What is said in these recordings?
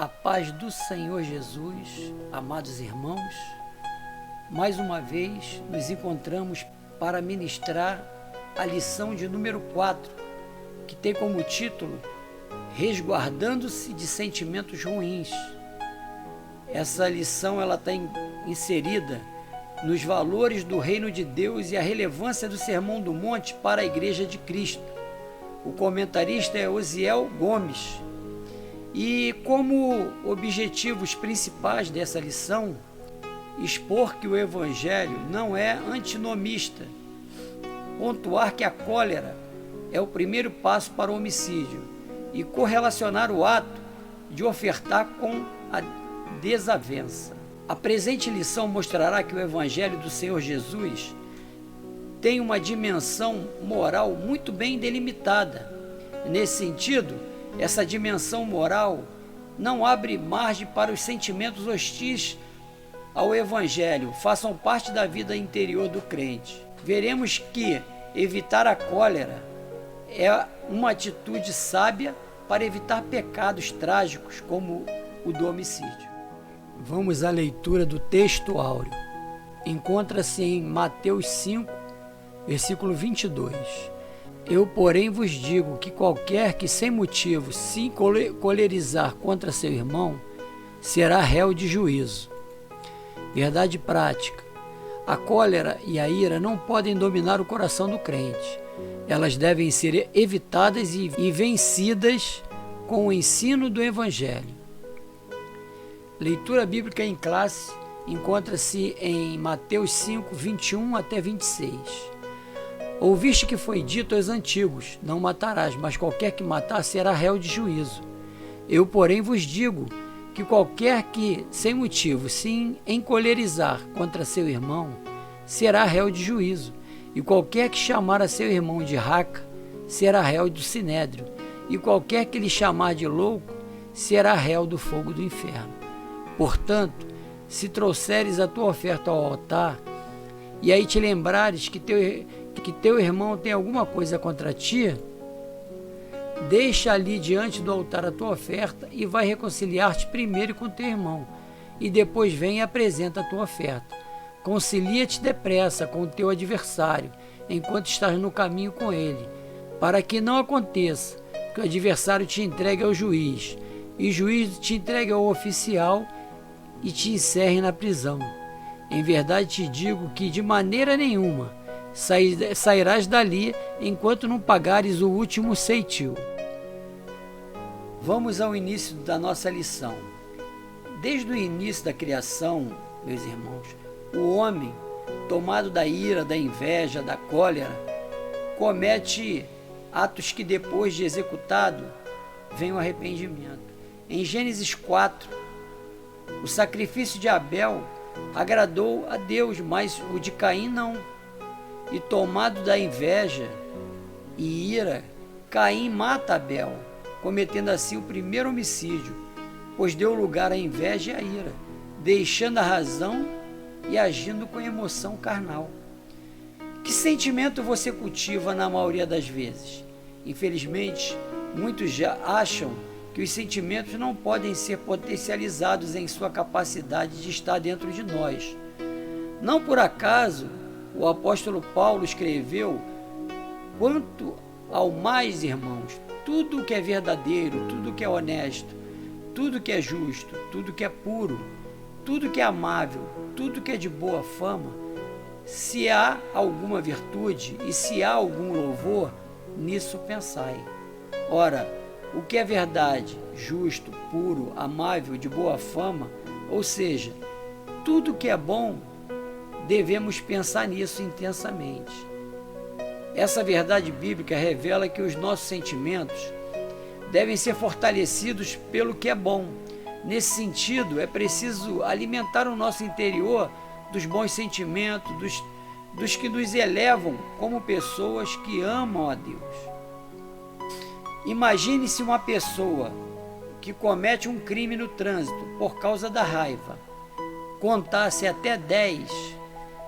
A paz do Senhor Jesus, amados irmãos, mais uma vez nos encontramos para ministrar a lição de número 4, que tem como título Resguardando-se de Sentimentos Ruins. Essa lição está inserida nos valores do Reino de Deus e a relevância do Sermão do Monte para a Igreja de Cristo. O comentarista é Osiel Gomes. E como objetivos principais dessa lição, expor que o Evangelho não é antinomista, pontuar que a cólera é o primeiro passo para o homicídio e correlacionar o ato de ofertar com a desavença. A presente lição mostrará que o Evangelho do Senhor Jesus tem uma dimensão moral muito bem delimitada. Nesse sentido, essa dimensão moral não abre margem para os sentimentos hostis ao Evangelho, façam parte da vida interior do crente. Veremos que evitar a cólera é uma atitude sábia para evitar pecados trágicos como o do homicídio. Vamos à leitura do texto áureo. Encontra-se em Mateus 5, versículo 22. Eu, porém, vos digo que qualquer que sem motivo se colerizar contra seu irmão, será réu de juízo. Verdade prática. A cólera e a ira não podem dominar o coração do crente. Elas devem ser evitadas e vencidas com o ensino do Evangelho. Leitura bíblica em classe encontra-se em Mateus 5, 21 até 26. Ouviste que foi dito aos antigos, não matarás, mas qualquer que matar será réu de juízo. Eu, porém, vos digo que qualquer que, sem motivo, se encolerizar contra seu irmão, será réu de juízo. E qualquer que chamar a seu irmão de raca, será réu do sinédrio. E qualquer que lhe chamar de louco, será réu do fogo do inferno. Portanto, se trouxeres a tua oferta ao altar, e aí te lembrares que teu irmão tem alguma coisa contra ti, deixa ali diante do altar a tua oferta e vai reconciliar-te primeiro com teu irmão, e depois vem e apresenta a tua oferta. Concilia-te depressa com o teu adversário, enquanto estás no caminho com ele, para que não aconteça que o adversário te entregue ao juiz, e o juiz te entregue ao oficial e te encerre na prisão. Em verdade te digo que de maneira nenhuma sairás dali enquanto não pagares o último ceitil. Vamos ao início da nossa lição. Desde o início da criação, meus irmãos, o homem, tomado da ira, da inveja, da cólera, comete atos que depois de executado, vem o arrependimento. Em Gênesis 4, o sacrifício de Abel agradou a Deus, mas o de Caim não. E tomado da inveja e ira, Caim mata Abel, cometendo assim o primeiro homicídio, pois deu lugar à inveja e à ira, deixando a razão e agindo com emoção carnal. Que sentimento você cultiva na maioria das vezes? Infelizmente, muitos já acham que os sentimentos não podem ser potencializados em sua capacidade de estar dentro de nós. Não por acaso, o apóstolo Paulo escreveu: quanto ao mais, irmãos, tudo que é verdadeiro, tudo que é honesto, tudo que é justo, tudo que é puro, tudo que é amável, tudo que é de boa fama, se há alguma virtude e se há algum louvor, nisso pensai. Ora, o que é verdade, justo, puro, amável, de boa fama, ou seja, tudo que é bom, devemos pensar nisso intensamente. Essa verdade bíblica revela que os nossos sentimentos devem ser fortalecidos pelo que é bom. Nesse sentido, é preciso alimentar o nosso interior dos bons sentimentos, dos que nos elevam como pessoas que amam a Deus. Imagine-se uma pessoa que comete um crime no trânsito por causa da raiva, contasse até 10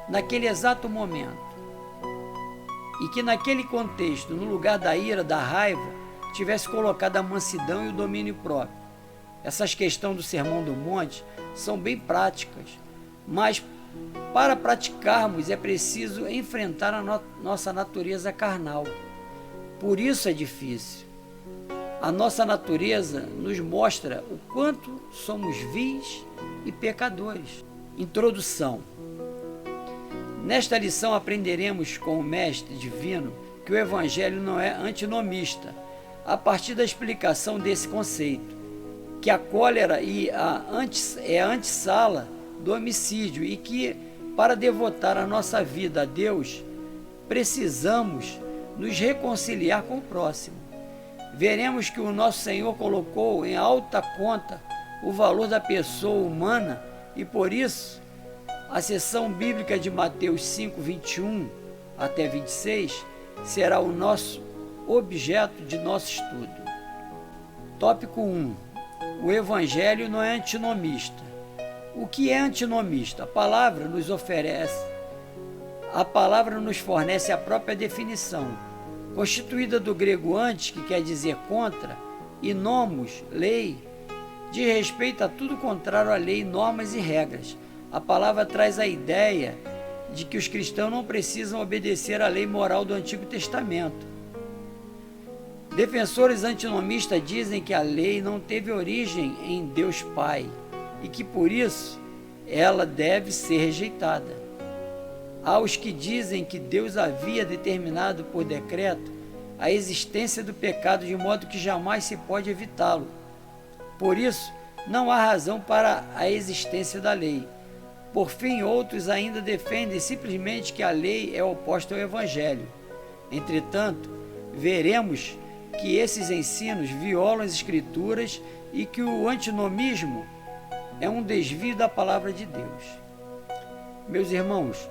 naquele exato momento, e que naquele contexto, no lugar da ira, da raiva, tivesse colocado a mansidão e o domínio próprio. Essas questões do Sermão do Monte são bem práticas, mas para praticarmos é preciso enfrentar a nossa natureza carnal. Por isso é difícil. A nossa natureza nos mostra o quanto somos vis e pecadores. Introdução. Nesta lição aprenderemos com o Mestre Divino que o Evangelho não é antinomista, a partir da explicação desse conceito, que a cólera é a antessala do homicídio e que, para devotar a nossa vida a Deus, precisamos nos reconciliar com o próximo. Veremos que o nosso Senhor colocou em alta conta o valor da pessoa humana e, por isso, a seção bíblica de Mateus 5, 21 até 26 será o nosso objeto de nosso estudo. Tópico 1. O Evangelho não é antinomista. O que é antinomista? A palavra nos fornece a própria definição, constituída do grego antes, que quer dizer contra, e nomos, lei, diz respeito a tudo contrário à lei, normas e regras. A palavra traz a ideia de que os cristãos não precisam obedecer à lei moral do Antigo Testamento. Defensores antinomistas dizem que a lei não teve origem em Deus Pai e que, por isso, ela deve ser rejeitada. Há os que dizem que Deus havia determinado por decreto a existência do pecado de modo que jamais se pode evitá-lo. Por isso, não há razão para a existência da lei. Por fim, outros ainda defendem simplesmente que a lei é oposta ao Evangelho. Entretanto, veremos que esses ensinos violam as Escrituras e que o antinomismo é um desvio da palavra de Deus. Meus irmãos,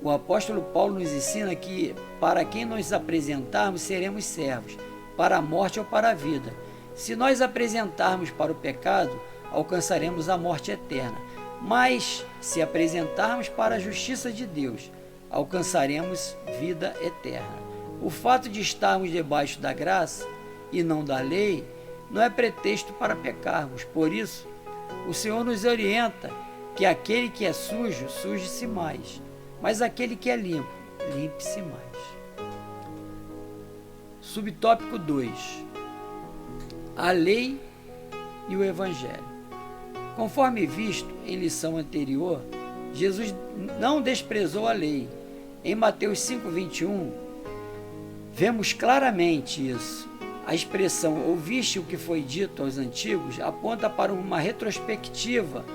o apóstolo Paulo nos ensina que para quem nos apresentarmos seremos servos, para a morte ou para a vida. Se nós apresentarmos para o pecado, alcançaremos a morte eterna. Mas, se apresentarmos para a justiça de Deus, alcançaremos vida eterna. O fato de estarmos debaixo da graça e não da lei não é pretexto para pecarmos. Por isso, o Senhor nos orienta que aquele que é sujo, suje-se mais, mas aquele que é limpo, limpe-se mais. Subtópico 2. A lei e o Evangelho. Conforme visto em lição anterior, Jesus não desprezou a lei. Em Mateus 5:21, vemos claramente isso. A expressão "ouviste o que foi dito aos antigos" aponta para uma retrospectiva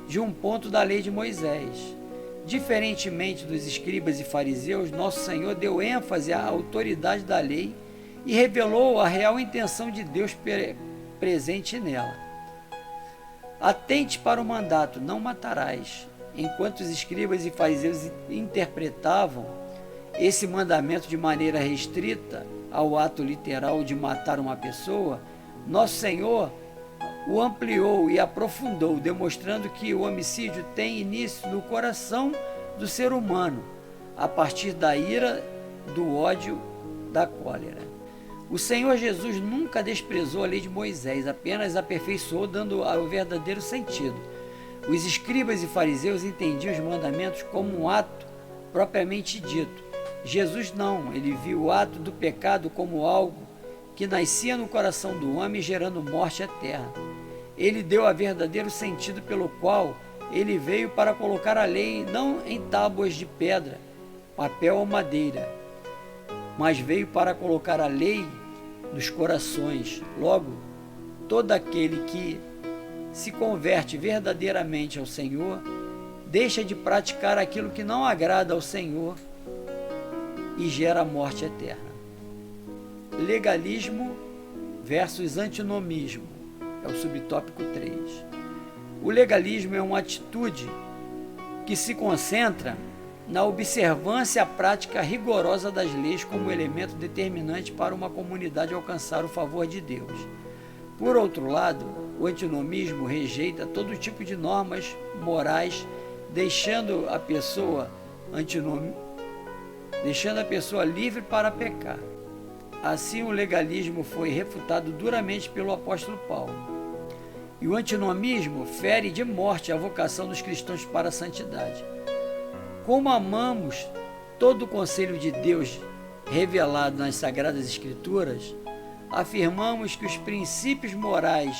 de um ponto da lei de Moisés. Diferentemente dos escribas e fariseus, nosso Senhor deu ênfase à autoridade da lei e revelou a real intenção de Deus presente nela. Atente para o mandato, não matarás. Enquanto os escribas e fariseus interpretavam esse mandamento de maneira restrita ao ato literal de matar uma pessoa, nosso Senhor o ampliou e aprofundou, demonstrando que o homicídio tem início no coração do ser humano, a partir da ira, do ódio, da cólera. O Senhor Jesus nunca desprezou a lei de Moisés, apenas aperfeiçoou, dando ao verdadeiro sentido. Os escribas e fariseus entendiam os mandamentos como um ato propriamente dito. Jesus não, ele viu o ato do pecado como algo que nascia no coração do homem, gerando morte eterna. Ele deu a verdadeiro sentido pelo qual ele veio para colocar a lei não em tábuas de pedra, papel ou madeira, mas veio para colocar a lei nos corações. Logo, todo aquele que se converte verdadeiramente ao Senhor, deixa de praticar aquilo que não agrada ao Senhor e gera a morte eterna. Legalismo versus antinomismo é o subtópico 3. O legalismo é uma atitude que se concentra na observância e a prática rigorosa das leis como elemento determinante para uma comunidade alcançar o favor de Deus. Por outro lado, o antinomismo rejeita todo tipo de normas morais, deixando a pessoa livre para pecar. Assim, o legalismo foi refutado duramente pelo apóstolo Paulo. E o antinomismo fere de morte a vocação dos cristãos para a santidade. Como amamos todo o conselho de Deus revelado nas Sagradas Escrituras, afirmamos que os princípios morais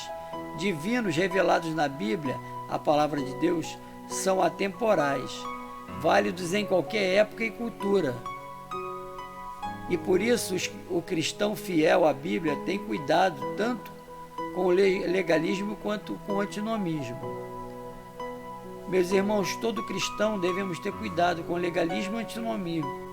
divinos revelados na Bíblia, a palavra de Deus, são atemporais, válidos em qualquer época e cultura. E por isso o cristão fiel à Bíblia tem cuidado tanto com o legalismo quanto com o antinomismo. Meus irmãos, todo cristão devemos ter cuidado com o legalismo e o antinomismo.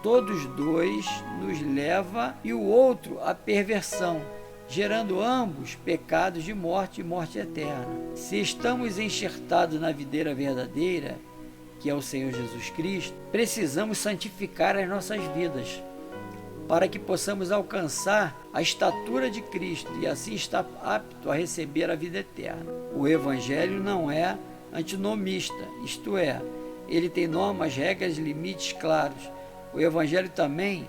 Todos dois nos leva e o outro à perversão, gerando ambos pecados de morte e morte eterna. Se estamos enxertados na videira verdadeira, que é o Senhor Jesus Cristo, precisamos santificar as nossas vidas, para que possamos alcançar a estatura de Cristo e assim estar apto a receber a vida eterna. O Evangelho não é antinomista, isto é, ele tem normas, regras, limites claros. O Evangelho também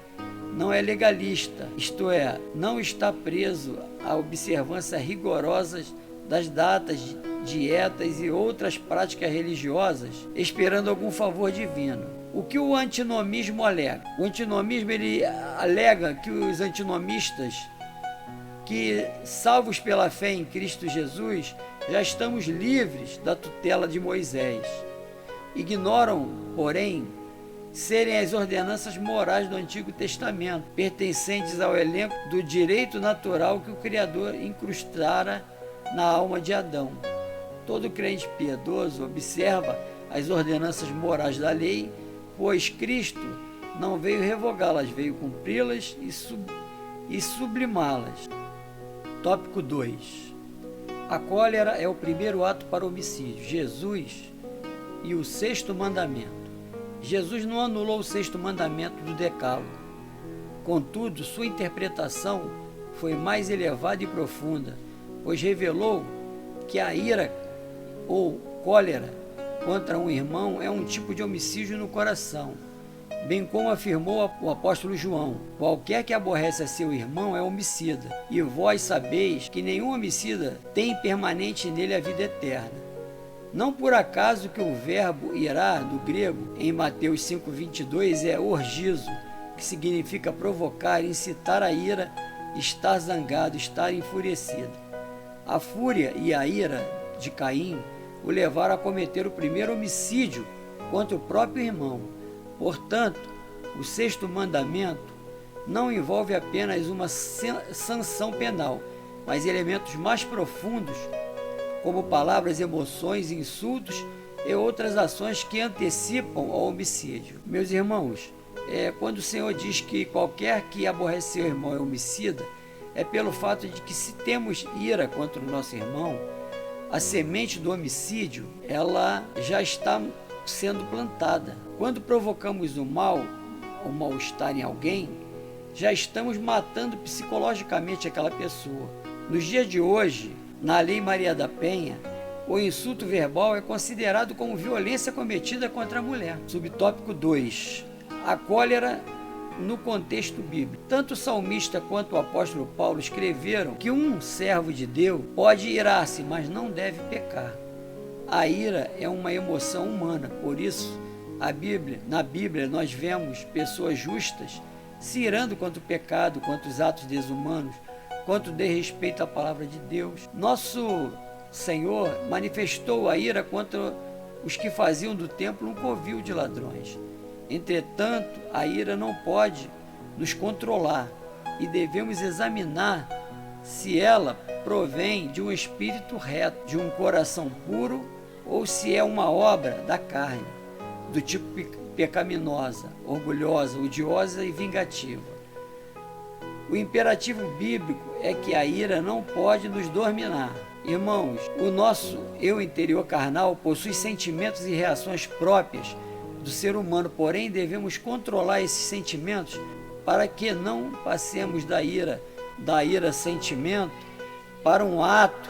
não é legalista, isto é, não está preso a observâncias rigorosas das datas, dietas e outras práticas religiosas, esperando algum favor divino. O que o antinomismo alega? O antinomismo ele alega que os antinomistas, que salvos pela fé em Cristo Jesus, já estamos livres da tutela de Moisés. Ignoram, porém, serem as ordenanças morais do Antigo Testamento, pertencentes ao elenco do direito natural que o Criador incrustara na alma de Adão. Todo crente piedoso observa as ordenanças morais da lei, pois Cristo não veio revogá-las, veio cumpri-las e sublimá-las. Tópico 2. A cólera é o primeiro ato para o homicídio. Jesus e o sexto mandamento. Jesus não anulou o sexto mandamento do Decálogo. Contudo, sua interpretação foi mais elevada e profunda, pois revelou que a ira ou cólera contra um irmão é um tipo de homicídio no coração, bem como afirmou o apóstolo João: qualquer que aborrece a seu irmão é homicida, e vós sabeis que nenhum homicida tem permanente nele a vida eterna. Não por acaso que o verbo irá, do grego, em Mateus 5,22, é orgizo, que significa provocar, incitar a ira, estar zangado, estar enfurecido. A fúria e a ira de Caim o levaram a cometer o primeiro homicídio contra o próprio irmão. Portanto, o sexto mandamento não envolve apenas uma sanção penal, mas elementos mais profundos, como palavras, emoções, insultos e outras ações que antecipam ao homicídio. Meus irmãos, quando o Senhor diz que qualquer que aborrece seu irmão é homicida, é pelo fato de que, se temos ira contra o nosso irmão, a semente do homicídio, ela já está sendo plantada. Quando provocamos o mal, o mal-estar em alguém, já estamos matando psicologicamente aquela pessoa. Nos dias de hoje, na Lei Maria da Penha, o insulto verbal é considerado como violência cometida contra a mulher. Subtópico 2. A cólera no contexto bíblico. Tanto o salmista quanto o apóstolo Paulo escreveram que um servo de Deus pode irar-se, mas não deve pecar. A ira é uma emoção humana, por isso na Bíblia nós vemos pessoas justas se irando contra o pecado, contra os atos desumanos, contra o desrespeito à palavra de Deus. Nosso Senhor manifestou a ira contra os que faziam do templo um covil de ladrões. Entretanto, a ira não pode nos controlar e devemos examinar se ela provém de um espírito reto, de um coração puro, ou se é uma obra da carne, do tipo pecaminosa, orgulhosa, odiosa e vingativa. O imperativo bíblico é que a ira não pode nos dominar. Irmãos, o nosso eu interior carnal possui sentimentos e reações próprias do ser humano, porém devemos controlar esses sentimentos para que não passemos da ira sentimento para um ato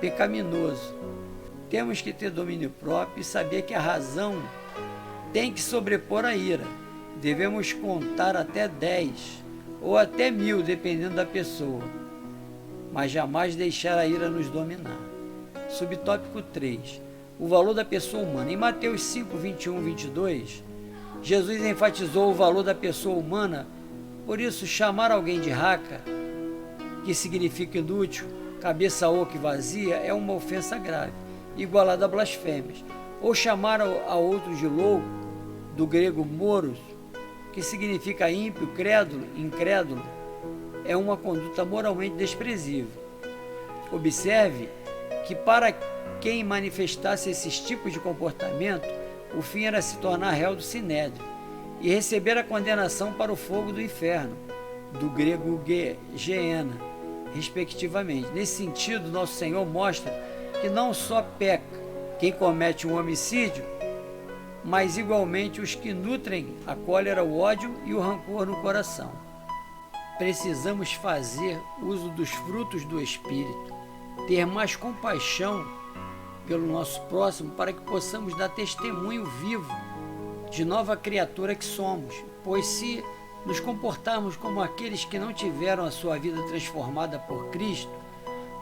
pecaminoso. Temos que ter domínio próprio e saber que a razão tem que sobrepor a ira. Devemos contar até 10 ou até 1000, dependendo da pessoa, mas jamais deixar a ira nos dominar. Subtópico 3. O valor da pessoa humana. Em Mateus 5, 21 e 22, Jesus enfatizou o valor da pessoa humana, por isso chamar alguém de raca, que significa inútil, cabeça oca e vazia, é uma ofensa grave, igualada a blasfêmias. Ou chamar a outro de louco, do grego moros, que significa ímpio, crédulo, incrédulo, é uma conduta moralmente desprezível. Observe que para quem manifestasse esses tipos de comportamento, o fim era se tornar réu do sinédrio e receber a condenação para o fogo do inferno, do grego geena, respectivamente. Nesse sentido, nosso Senhor mostra que não só peca quem comete um homicídio, mas igualmente os que nutrem a cólera, o ódio e o rancor no coração. Precisamos fazer uso dos frutos do Espírito, ter mais compaixão pelo nosso próximo, para que possamos dar testemunho vivo de nova criatura que somos, pois se nos comportarmos como aqueles que não tiveram a sua vida transformada por Cristo,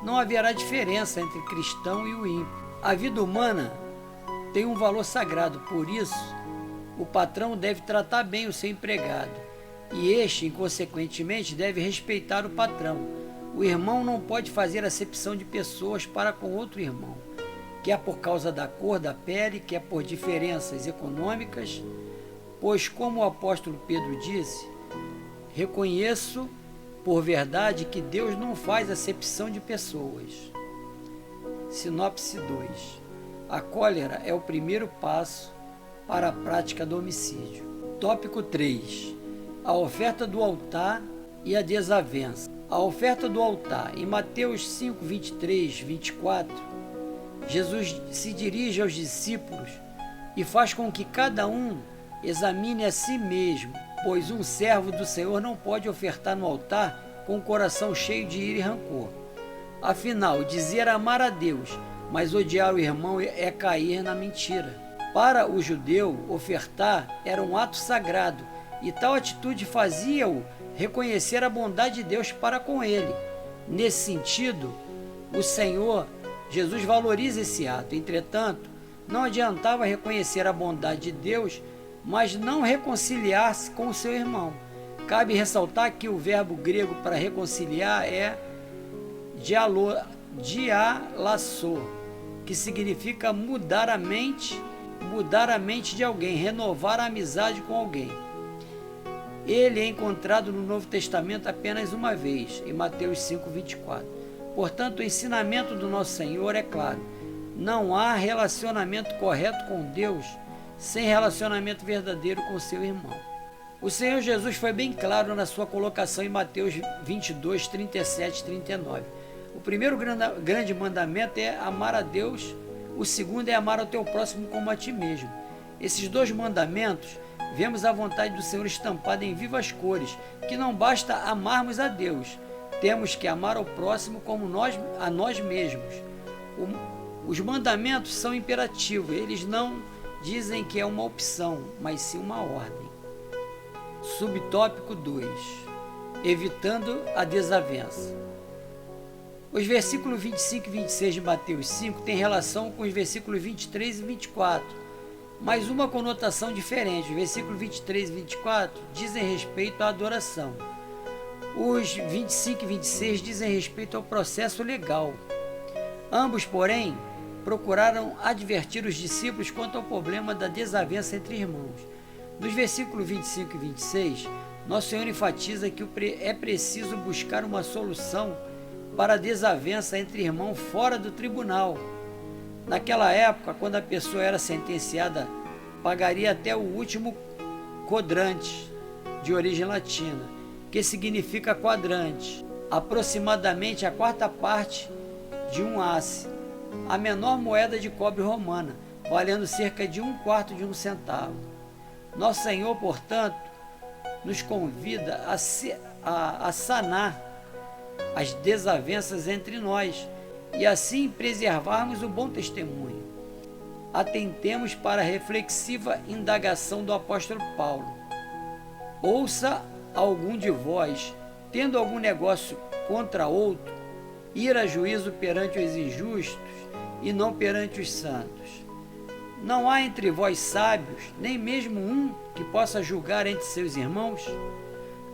não haverá diferença entre cristão e o ímpio. A vida humana tem um valor sagrado, por isso o patrão deve tratar bem o seu empregado e este, inconsequentemente, deve respeitar o patrão. O irmão não pode fazer acepção de pessoas para com outro irmão, quer por causa da cor da pele, quer por diferenças econômicas, pois, como o apóstolo Pedro disse, reconheço por verdade que Deus não faz acepção de pessoas. Sinopse 2. A cólera é o primeiro passo para a prática do homicídio. Tópico 3. A oferta do altar e a desavença. A oferta do altar. Em Mateus 5, 23, 24, Jesus se dirige aos discípulos e faz com que cada um examine a si mesmo, pois um servo do Senhor não pode ofertar no altar com o coração cheio de ira e rancor. Afinal, dizer amar a Deus, mas odiar o irmão é cair na mentira. Para o judeu, ofertar era um ato sagrado, e tal atitude fazia-o reconhecer a bondade de Deus para com ele. Nesse sentido, o Senhor Jesus valoriza esse ato. Entretanto, não adiantava reconhecer a bondade de Deus, mas não reconciliar-se com o seu irmão. Cabe ressaltar que o verbo grego para reconciliar é dialasso, que significa mudar a mente de alguém, renovar a amizade com alguém. Ele é encontrado no Novo Testamento apenas uma vez, em Mateus 5, 24. Portanto, o ensinamento do nosso Senhor é claro: não há relacionamento correto com Deus sem relacionamento verdadeiro com seu irmão. O Senhor Jesus foi bem claro na sua colocação em Mateus 22, 37 e 39. O primeiro grande mandamento é amar a Deus, o segundo é amar ao teu próximo como a ti mesmo. Esses dois mandamentos, vemos a vontade do Senhor estampada em vivas cores, que não basta amarmos a Deus, temos que amar ao próximo como a nós mesmos. Os mandamentos são imperativos, eles não dizem que é uma opção, mas sim uma ordem. Subtópico 2. Evitando a desavença. Os versículos 25 e 26 de Mateus 5 têm relação com os versículos 23 e 24, mas uma conotação diferente. Os versículos 23 e 24 dizem respeito à adoração. Os 25 e 26 dizem respeito ao processo legal. Ambos, porém, procuraram advertir os discípulos quanto ao problema da desavença entre irmãos. Nos versículos 25 e 26, nosso Senhor enfatiza que é preciso buscar uma solução para a desavença entre irmãos fora do tribunal. Naquela época, quando a pessoa era sentenciada, pagaria até o último quadrante, de origem latina, que significa quadrante, aproximadamente a quarta parte de um asse, a menor moeda de cobre romana, valendo cerca de 1/4 de um centavo. Nosso Senhor, portanto, nos convida a sanar as desavenças entre nós e assim preservarmos o bom testemunho. Atentemos para a reflexiva indagação do apóstolo Paulo. Ouça algum de vós, tendo algum negócio contra outro, ir a juízo perante os injustos e não perante os santos. Não há entre vós sábios, nem mesmo um que possa julgar entre seus irmãos?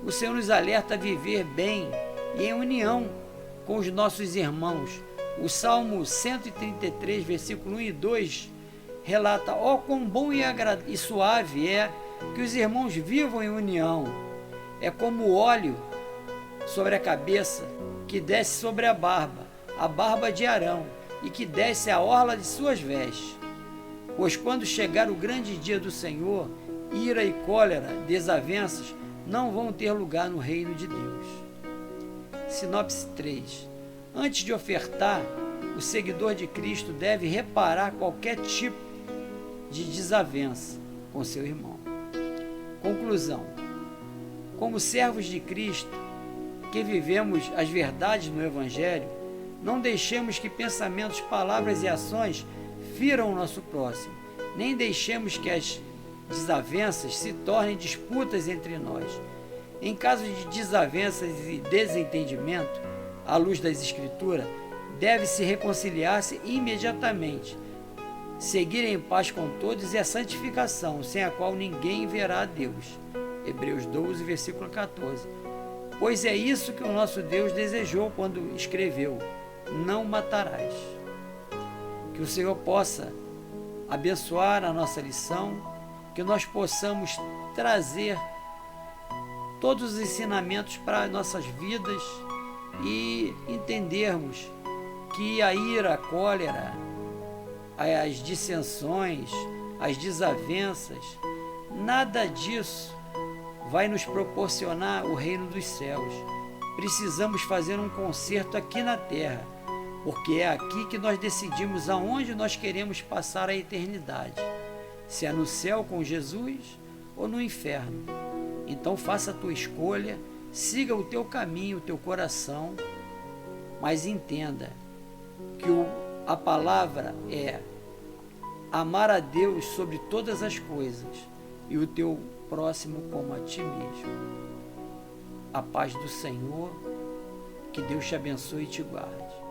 O Senhor nos alerta a viver bem e em união com os nossos irmãos. O Salmo 133, versículo 1 e 2 relata: ó, quão bom e suave é que os irmãos vivam em união. É como o óleo sobre a cabeça que desce sobre a barba de Arão, e que desce a orla de suas vestes. Pois quando chegar o grande dia do Senhor, ira e cólera, desavenças, não vão ter lugar no reino de Deus. Sinopse 3. Antes de ofertar, o seguidor de Cristo deve reparar qualquer tipo de desavença com seu irmão. Conclusão. Como servos de Cristo, que vivemos as verdades no Evangelho, não deixemos que pensamentos, palavras e ações firam o nosso próximo, nem deixemos que as desavenças se tornem disputas entre nós. Em caso de desavenças e desentendimento, à luz das Escrituras, deve-se reconciliar-se imediatamente, seguir em paz com todos, e a santificação, sem a qual ninguém verá a Deus. Hebreus 12, versículo 14. Pois é isso que o nosso Deus desejou quando escreveu: não matarás. Que o Senhor possa abençoar a nossa lição, que nós possamos trazer todos os ensinamentos para nossas vidas e entendermos que a ira, a cólera, as dissensões, as desavenças, nada disso vai nos proporcionar o reino dos céus. Precisamos fazer um concerto aqui na terra, porque é aqui que nós decidimos aonde nós queremos passar a eternidade, se é no céu com Jesus ou no inferno. Então faça a tua escolha, siga o teu caminho, o teu coração, mas entenda que a palavra é amar a Deus sobre todas as coisas e o teu próximo como a ti mesmo. A paz do Senhor, que Deus te abençoe e te guarde.